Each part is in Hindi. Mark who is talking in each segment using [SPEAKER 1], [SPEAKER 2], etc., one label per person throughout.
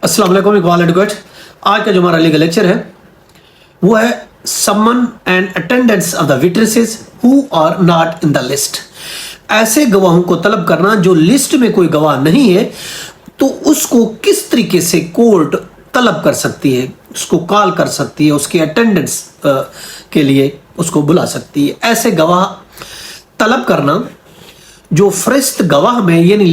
[SPEAKER 1] अस्सलाम वालेकुम इकबाल एडवोकेट। आज का जो हमारा लीगल लेक्चर है वो है summon and attendance of the witnesses who are not in the list. ऐसे गवाहों को तलब करना जो लिस्ट में कोई गवाह नहीं है, तो उसको किस तरीके से कोर्ट तलब कर सकती है, उसको कॉल कर सकती है, उसके अटेंडेंस के लिए उसको बुला सकती है। ऐसे गवाह तलब करना जो फरिस्त गवाह में यानी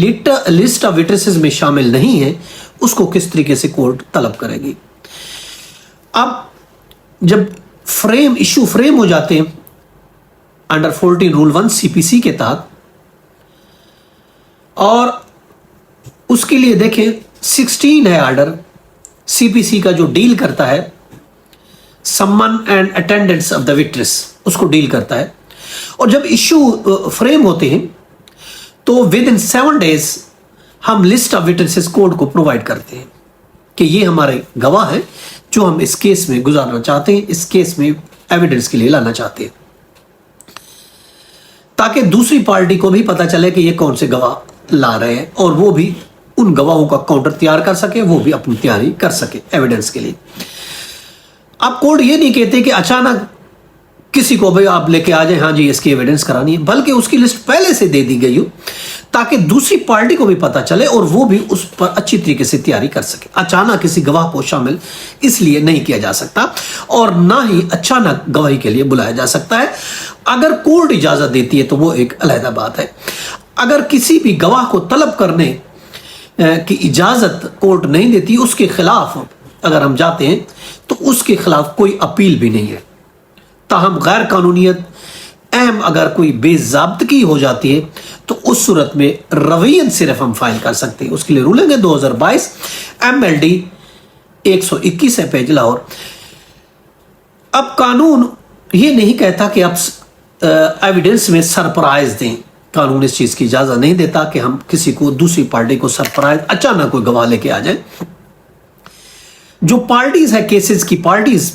[SPEAKER 1] लिस्ट ऑफ विटनेसेस में शामिल नहीं है, उसको किस तरीके से कोर्ट तलब करेगी। अब जब इशू फ्रेम हो जाते हैं अंडर 14 रूल 1 सीपीसी के तहत, और उसके लिए देखें 16 है ऑर्डर सीपीसी का जो डील करता है summon and attendance of the witness, उसको डील करता है। और जब इशू फ्रेम होते हैं तो विद इन 7 days हम लिस्ट ऑफ विटनेसेस कोर्ट को प्रोवाइड करते हैं कि ये हमारे गवाह हैं जो हम इस केस में गुजारना चाहते हैं, इस केस में एविडेंस के लिए लाना चाहते हैं, ताकि दूसरी पार्टी को भी पता चले कि ये कौन से गवाह ला रहे हैं और वो भी उन गवाहों का काउंटर तैयार कर सके, वो भी अपनी तैयारी कर सके एविडेंस के लिए। अब कोर्ट ये नहीं कहते कि अचानक किसी को भाई आप लेके आ जाए, हाँ जी इसकी एविडेंस करानी है, बल्कि उसकी लिस्ट पहले से दे दी गई हो ताकि दूसरी पार्टी को भी पता चले और वो भी उस पर अच्छी तरीके से तैयारी कर सके। अचानक किसी गवाह को शामिल इसलिए नहीं किया जा सकता और ना ही अचानक गवाही के लिए बुलाया जा सकता है। अगर कोर्ट इजाजत देती है तो वो एक अलहदा बात है। अगर किसी भी गवाह को तलब करने की इजाजत कोर्ट नहीं देती, उसके खिलाफ अगर हम जाते हैं तो उसके खिलाफ कोई अपील भी नहीं है। ताहम गैर कानूनियत अहम अगर कोई बेज़ाब्तगी हो जाती है तो उस सूरत में रवैयन सिर्फ हम फाइल कर सकते हैं। उसके लिए रूलिंग है 2022 MLD 121 है पेज लाहौर। अब कानून ये नहीं कहता कि आप एविडेंस में सरप्राइज दें, कानून इस चीज की इजाजत नहीं देता कि हम किसी को दूसरी पार्टी को सरप्राइज अचानक कोई गवाह लेके आ जाए। जो पार्टीज है केसेस की पार्टीज,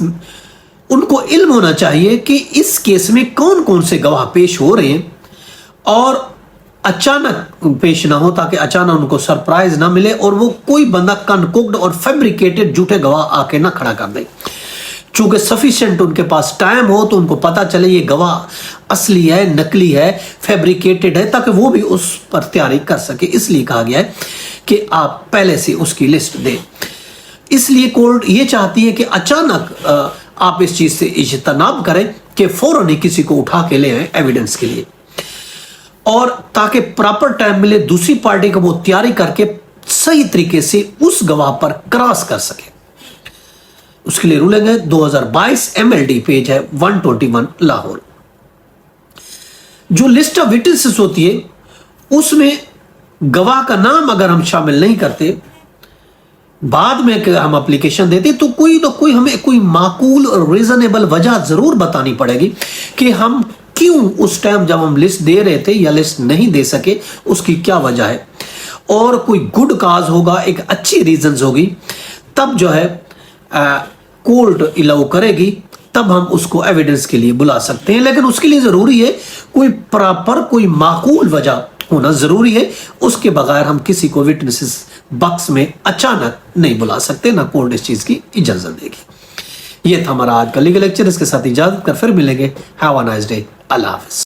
[SPEAKER 1] उनको इल्म होना चाहिए कि इस केस में कौन कौन से गवाह पेश हो रहे हैं और अचानक पेश ना हो, ताकि अचानक उनको सरप्राइज ना मिले और वो कोई बंदा कनकुक्ड और फैब्रिकेटेड झूठे गवाह आके ना खड़ा कर दे। चूंकि सफिशिएंट उनके पास टाइम हो तो उनको पता चले ये गवाह असली है, नकली है, फैब्रिकेटेड है, ताकि वो भी उस पर तैयारी कर सके। इसलिए कहा गया है कि आप पहले से उसकी लिस्ट दें। इसलिए कोर्ट ये चाहती है कि अचानक आप इस चीज से इज्तनाब करें कि फौरन ही किसी को उठा के ले आए एविडेंस के लिए, और ताकि प्रॉपर टाइम मिले दूसरी पार्टी को वो तैयारी करके सही तरीके से उस गवाह पर क्रॉस कर सके। उसके लिए रूलिंग है 2022 MLD पेज है 121 लाहौर। जो लिस्ट ऑफ विटनेसेस होती है उसमें गवाह का नाम अगर हम शामिल नहीं करते, बाद में हम एप्लीकेशन देते, तो कोई ना कोई हमें कोई माकूल और रीजनेबल वजह जरूर बतानी पड़ेगी कि हम क्यों उस टाइम जब हम लिस्ट दे रहे थे या लिस्ट नहीं दे सके, उसकी क्या वजह है। और कोई गुड काज होगा, एक अच्छी रीजंस होगी, तब जो है कोर्ट अलाउ करेगी, तब हम उसको एविडेंस के लिए बुला सकते हैं। लेकिन उसके लिए जरूरी है कोई प्रॉपर कोई माकूल वजह होना जरूरी है। उसके बगैर हम किसी को विटनेसेस बक्स में अचानक नहीं बुला सकते, ना कोर्ट इस चीज की इजाजत देगी। ये था हमारा आज का लीगल लेक्चर। इसके साथ इजाजत कर फिर मिलेंगे। Have a nice day. Allah Hafiz.